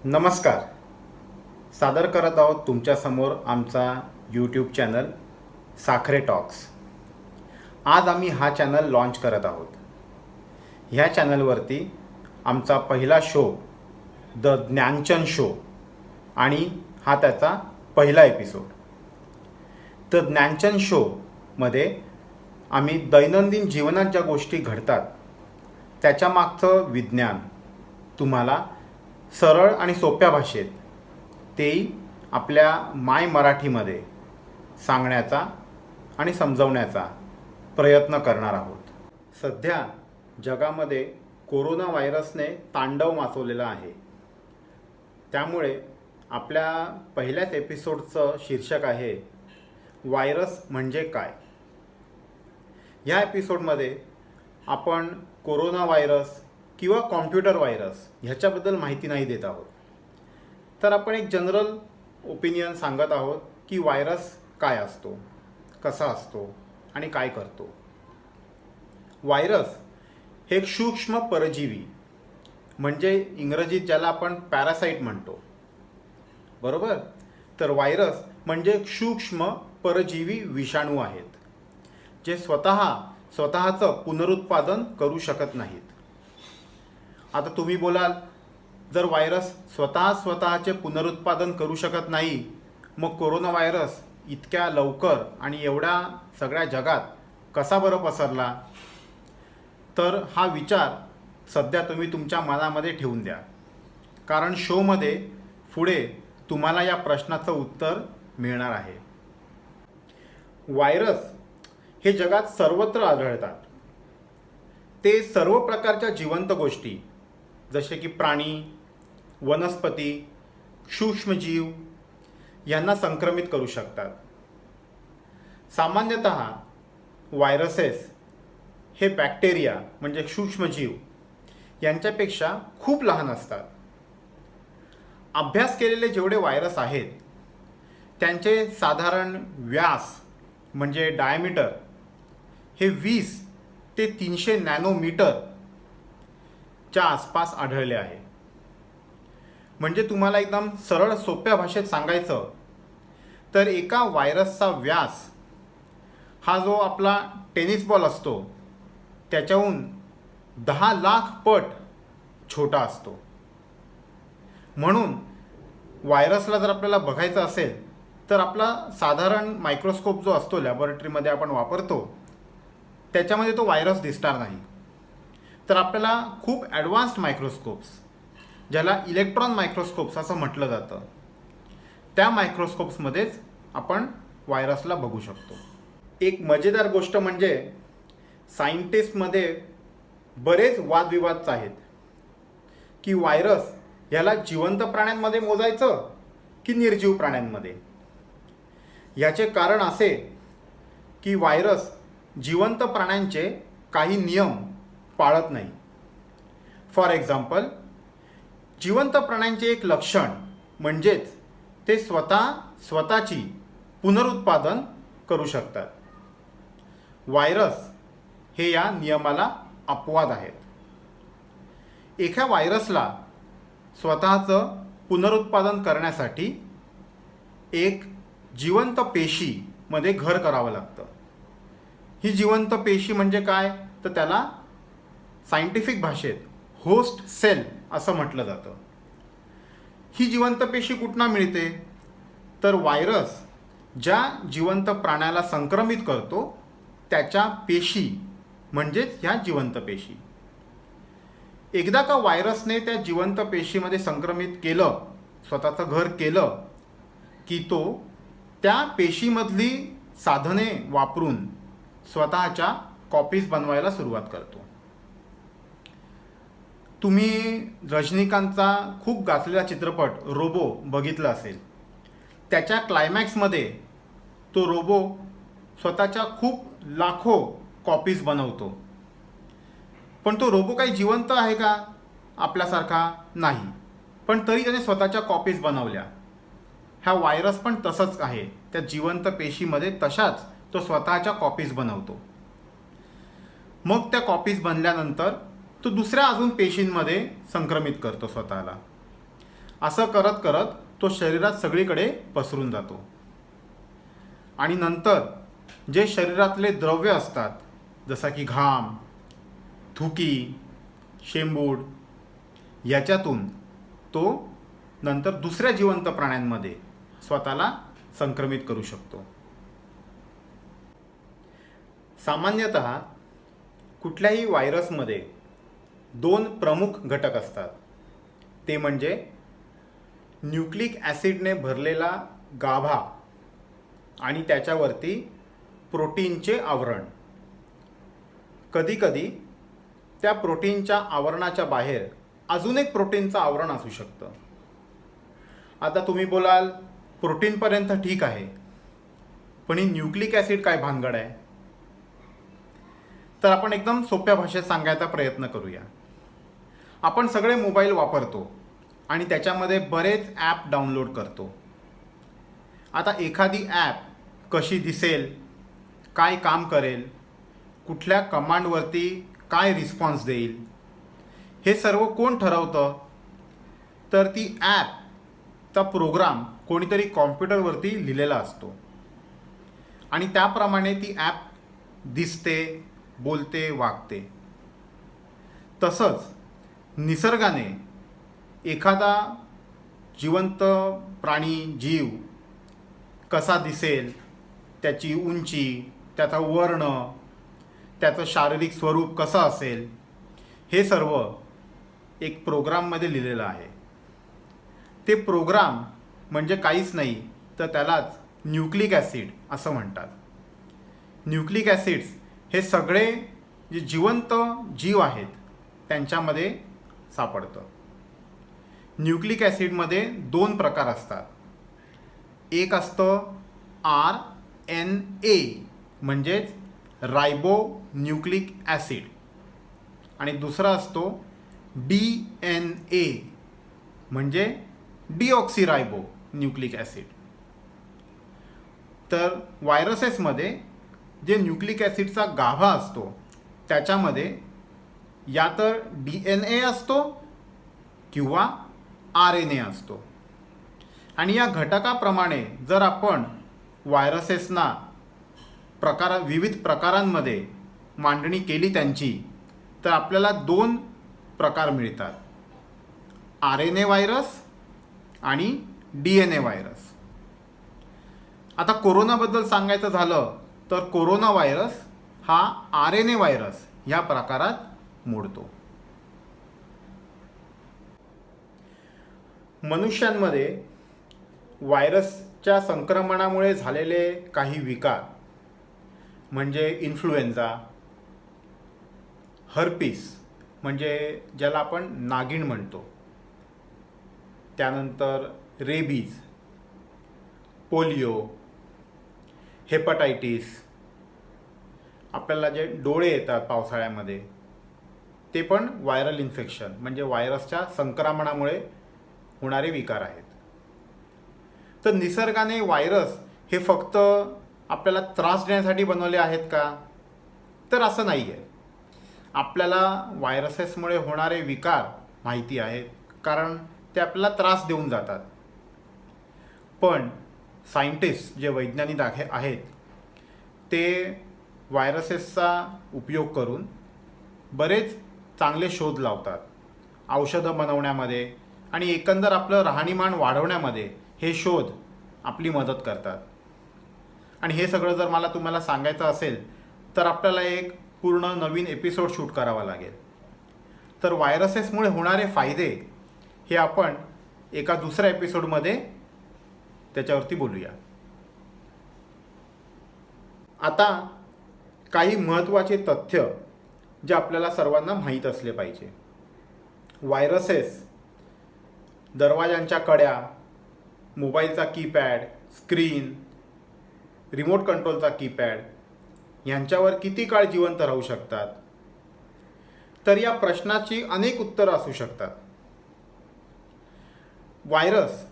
नमस्कार. सादर करत आहोत तुमच्यासमोर आमचा यूट्यूब चॅनल साखरे टॉक्स. आज आम्ही हा चॅनल लॉन्च करत आहोत. ह्या चॅनलवरती आमचा पहिला शो द ज्ञानचंद शो आणि हा त्याचा पहिला एपिसोड. द ज्ञानचंद शोमध्ये आम्ही दैनंदिन जीवनात ज्या गोष्टी घडतात त्याच्यामागचं विज्ञान तुम्हाला सरळ आणि सोप्या भाषेत तेही आपल्या माय मराठीमध्ये सांगण्याचा आणि समजवण्याचा प्रयत्न करणार आहोत. सध्या जगामध्ये कोरोना व्हायरसने तांडव माचवलेला आहे. त्यामुळे आपल्या पहिल्याच एपिसोडचं शीर्षक आहे व्हायरस म्हणजे काय. ह्या एपिसोडमध्ये आपण कोरोना व्हायरस किंवा कॉम्प्युटर व्हायरस ह्याच्याबद्दल माहिती नाही देत आहोत. तर आपण एक जनरल ओपिनियन सांगत आहोत की व्हायरस काय असतो, कसा असतो आणि काय करतो. व्हायरस हे एक सूक्ष्म परजीवी म्हणजे इंग्रजीत ज्याला आपण पॅरासाईट म्हणतो, बरोबर. तर व्हायरस म्हणजे एक सूक्ष्म परजीवी विषाणू आहेत जे स्वतःचं पुनरुत्पादन करू शकत नाहीत. आता तुम्ही बोलाल, जर व्हायरस स्वतःचे पुनरुत्पादन करू शकत नाही मग कोरोना व्हायरस इतक्या लवकर आणि एवढ्या सगळ्या जगात कसा बरं पसरला. तर हा विचार सध्या तुम्ही तुमच्या मनामध्ये ठेवून द्या, कारण शोमध्ये पुढे तुम्हाला या प्रश्नाचं उत्तर मिळणार आहे. व्हायरस हे जगात सर्वत्र आढळतात. ते सर्व प्रकारच्या जिवंत गोष्टी जसे की प्राणी, वनस्पती, सूक्ष्मजीव यांना संक्रमित करू शकतात. सामान्यतः व्हायरसेस हे बॅक्टेरिया म्हणजे सूक्ष्मजीव यांच्यापेक्षा खूप लहान असतात. अभ्यास केलेले जेवढे व्हायरस आहेत त्यांचे साधारण व्यास म्हणजे डायमीटर हे 20 ते 300 नॅनोमीटर च्या आसपास आढळले आहे. म्हणजे तुम्हाला एकदम सरळ सोप्या भाषेत सांगायचं तर एका व्हायरसचा व्यास हा जो आपला टेनिस बॉल असतो त्याच्याहून 10 लाख पट छोटा असतो. म्हणून व्हायरसला जर आपल्याला बघायचं असेल तर आपला साधारण मायक्रोस्कोप जो असतो लॅबोरेटरीमध्ये आपण वापरतो त्याच्यामध्ये तो व्हायरस दिसणार नाही. तर आपल्याला खूप ॲडव्हान्स्ड मायक्रोस्कोप्स ज्याला इलेक्ट्रॉन मायक्रोस्कोप्स असं म्हटलं जातं त्या मायक्रोस्कोप्समध्येच आपण व्हायरसला बघू शकतो. एक मजेदार गोष्ट म्हणजे सायंटिस्टमध्ये बरेच वादविवाद आहेत की व्हायरस ह्याला जिवंत प्राण्यांमध्ये मोजायचं की निर्जीव प्राण्यांमध्ये. याचे कारण असे की व्हायरस जिवंत प्राण्यांचे काही नियम पाळत नाही. फॉर एक्झाम्पल, जिवंत प्राण्यांचे एक लक्षण म्हणजेच ते स्वतःची पुनरुत्पादन करू शकतात. व्हायरस हे या नियमाला अपवाद आहेत. एका व्हायरसला स्वतःचं पुनरुत्पादन करण्यासाठी एक जिवंत पेशीमध्ये घर करावं लागतं. ही जिवंत पेशी म्हणजे काय तर त्याला सायंटिफिक भाषेत होस्ट सेल असं म्हटलं जातं. ही जिवंत पेशी कुठनं मिळते तर व्हायरस ज्या जिवंत प्राण्याला संक्रमित करतो त्याच्या पेशी म्हणजेच ह्या जिवंत पेशी. एकदा का व्हायरसने त्या जिवंत पेशीमध्ये संक्रमित केलं, स्वतःचं घर केलं की तो त्या पेशीमधली साधने वापरून स्वतःच्या कॉपीज बनवायला सुरुवात करतो. तुम्ही रजनीकांतचा खूप गाजलेला चित्रपट रोबो बघितला असेल. त्याच्या क्लायमॅक्समध्ये तो रोबो स्वतःच्या खूप लाखो कॉपीज बनवतो. पण तो रोबो काही जिवंत आहे का आपल्यासारखा नाही, पण तरी त्याने स्वतःच्या कॉपीज बनवल्या. हा व्हायरस पण तसंच आहे. त्या जिवंत पेशीमध्ये तशाच तो स्वतःच्या कॉपीज बनवतो. मग त्या कॉपीज बनल्यानंतर तो दुसऱ्या अजून पेशींमध्ये संक्रमित करतो स्वतःला. असं करत करत तो शरीरात सगळीकडे पसरून जातो. आणि नंतर जे शरीरातले द्रव्य असतात, जसं की घाम, थुकी, शेंबूड, याच्यातून तो नंतर दुसऱ्या जिवंत प्राण्यांमध्ये स्वतःला संक्रमित करू शकतो. सामान्यतः कुठल्याही व्हायरसमध्ये 2 प्रमुख घटक असतात. ते म्हणजे न्यूक्लिक ॲसिडने भरलेला गाभा आणि त्याच्यावरती प्रोटीनचे आवरण. कधीकधी त्या प्रोटीनच्या आवरणाच्या बाहेर अजून एक प्रोटीनचं आवरण असू शकतं. आता तुम्ही बोलाल, प्रोटीनपर्यंत ठीक आहे, पण ही न्यूक्लिक ॲसिड काय भानगड आहे? तर आपण एकदम सोप्या भाषेत सांगायचा प्रयत्न करूया. आपण सगळे मोबाईल वापरतो आणि त्याच्यामध्ये बरेच ॲप डाउनलोड करतो. आता एखादी ॲप कशी दिसेल, काय काम करेल, कुठल्या कमांडवरती काय रिस्पॉन्स देईल, हे सर्व कोण ठरवतं? तर ती ॲपचा प्रोग्राम कोणीतरी कॉम्प्युटरवरती लिहिलेला असतो आणि त्याप्रमाणे ती ॲप दिसते, बोलते, वागते. तसंच निसर्गाने एखादा जिवंत प्राणी, जीव कसा दिसेल, त्याची उंची, त्याचा वर्ण, त्याचं शारीरिक स्वरूप कसं असेल, हे सर्व एक प्रोग्राममध्ये लिहिलेलं आहे. ते प्रोग्राम म्हणजे काहीच नाही, तर त्यालाच न्यूक्लिक ॲसिड असं म्हणतात. न्यूक्लिक ॲसिड्स हे सगळे जे जिवंत जीव आहेत त्यांच्यामध्ये सापडतं. न्यूक्लिक ॲसिडमध्ये 2 प्रकार असतात. एक असतं RNA म्हणजेच रायबो न्यूक्लिक ॲसिड आणि दुसरा असतो DNA म्हणजे डिऑक्सिरायबो न्यूक्लिक ॲसिड. तर व्हायरसेसमध्ये जे न्यूक्लिक ॲसिडचा गाभा असतो त्याच्यामध्ये या तर DNA असतो किंवा RNA असतो. आणि या घटकाप्रमाणे जर आपण व्हायरसेसना विविध प्रकारांमध्ये मांडणी केली त्यांची, तर आपल्याला 2 प्रकार मिळतात, RNA व्हायरस आणि DNA व्हायरस. आता कोरोनाबद्दल सांगायचं झालं तर कोरोना व्हायरस हा RNA व्हायरस ह्या प्रकारात मोडतो. मनुष्यांमध्ये व्हायरसच्या संक्रमणामुळे झालेले काही विकार म्हणजे इन्फ्लुएन्झा, हर्पीस म्हणजे ज्याला आपण नागिण म्हणतो, त्यानंतर रेबीज, पोलिओ, हेपटायटिस, आपल्याला जे डोळे येतात पावसाळ्यामध्ये ते पण व्हायरल इन्फेक्शन म्हणजे व्हायरसच्या संक्रमणामुळे होणारे विकार आहेत. तर निसर्गाने व्हायरस हे फक्त आपल्याला त्रास देण्यासाठी बनवले आहेत का? तर असं नाही आहे. आपल्याला व्हायरसेसमुळे होणारे विकार माहिती आहेत, कारण ते आपल्याला त्रास देऊन जातात. पण सायंटिस्ट जे वैज्ञानिक आहेत ते व्हायरसेसचा उपयोग करून बरेच चांगले शोध लावतात. औषधं बनवण्यामध्ये आणि एकंदर आपलं राहणीमान वाढवण्यामध्ये हे शोध आपली मदत करतात. आणि हे सगळं जर मला तुम्हाला सांगायचं असेल तर आपल्याला एक पूर्ण नवीन एपिसोड शूट करावा लागेल. तर व्हायरसेसमुळे होणारे फायदे हे आपण एका दुसऱ्या एपिसोडमध्ये त्याच्यावरती बोलूया. आता काही महत्त्वाचे तथ्य जे आपल्याला सर्वांना माहीत असले पाहिजे. व्हायरसेस दरवाजांच्या कड्या, मोबाईलचा कीपॅड, स्क्रीन, रिमोट कंट्रोलचा कीपॅड यांच्यावर किती काळ जिवंत राहू शकतात? तर या प्रश्नाची अनेक उत्तरं असू शकतात. व्हायरस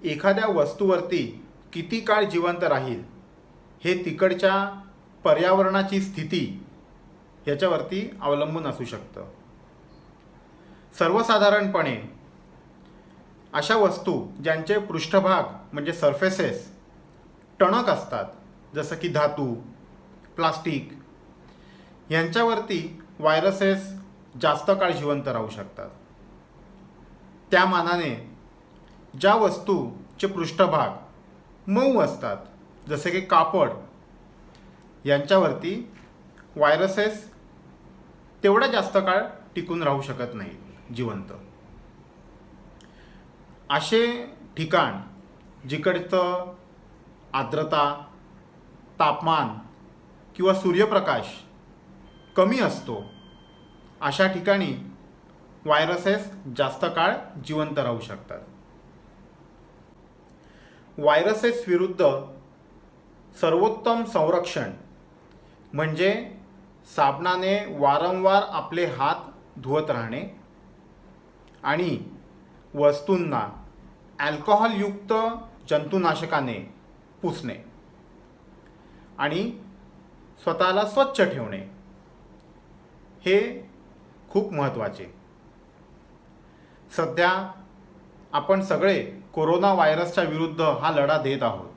एखाद्या वस्तूवरती किती काळ जिवंत राहील हे तिकडच्या पर्यावरणाची स्थिती याच्यावरती अवलंबून असू शकतं. सर्वसाधारणपणे अशा वस्तू ज्यांचे पृष्ठभाग म्हणजे सरफेसेस टणक असतात, जसं की धातू, प्लास्टिक, यांच्यावरती व्हायरसेस जास्त काळ जिवंत राहू शकतात. त्या मानाने ज्या वस्तूचे पृष्ठभाग मऊ असतात, जसे की कापड, यांच्यावरती व्हायरसेस तेवढा जास्त काळ टिकून राहू शकत नाही जिवंत. असे ठिकाण जिकडचं आर्द्रता, तापमान किंवा सूर्यप्रकाश कमी असतो, अशा ठिकाणी व्हायरसेस जास्त काळ जिवंत राहू शकतात. व्हायरसेस विरुद्ध सर्वोत्तम संरक्षण म्हणजे साबणाने वारंवार आपले हात धुवत राहणे आणि वस्तूंना अल्कोहोलयुक्त जंतुनाशकाने पुसणे आणि स्वतःला स्वच्छ ठेवणे हे खूप महत्त्वाचे. सध्या आपण सगळे कोरोना व्हायरसच्या विरुद्ध हा लढा देत आहोत,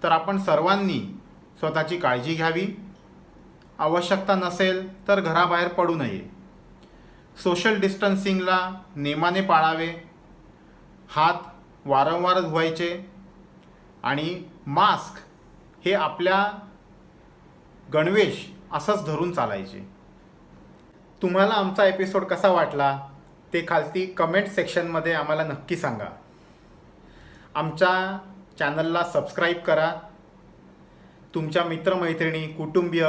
तर आपण सर्वांनी स्वतःची काळजी घ्यावी. आवश्यकता नसेल तर घराबाहेर पडू नये. सोशल डिस्टन्सिंगला नेमाने पाळावे. हात वारंवार धुवायचे आणि मास्क हे आपल्या गणवेश असंच धरून चालायचे. तुम्हाला आमचा एपिसोड कसा वाटला ते खालती कमेंट सेक्शनमध्ये आम्हाला नक्की सांगा. आमच्या चॅनलला सबस्क्राईब करा. तुमच्या मित्रमैत्रिणी, कुटुंबीय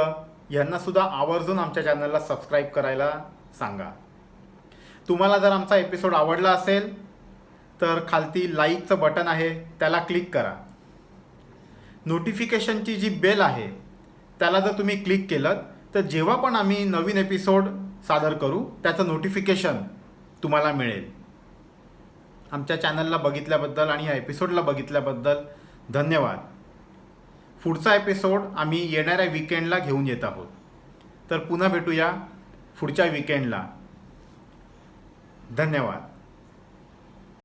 यांनासुद्धा आवर्जून आमच्या चॅनलला सबस्क्राईब करायला सांगा. तुम्हाला जर आमचा एपिसोड आवडला असेल तर खालती लाईकचं बटन आहे, त्याला क्लिक करा. नोटिफिकेशनची जी बेल आहे त्याला जर तुम्ही क्लिक केलं तर जेव्हा पण आम्ही नवीन एपिसोड सादर करू त्याचं नोटिफिकेशन तुम्हाला मिळेल. आमच्या चॅनलला बघितल्याबद्दल आणि या एपिसोडला बघितल्याबद्दल धन्यवाद. पुढचा एपिसोड आम्ही येणाऱ्या वीकेंडला घेऊन येत आहोत. तर पुन्हा भेटूया पुढच्या वीकेंडला. धन्यवाद.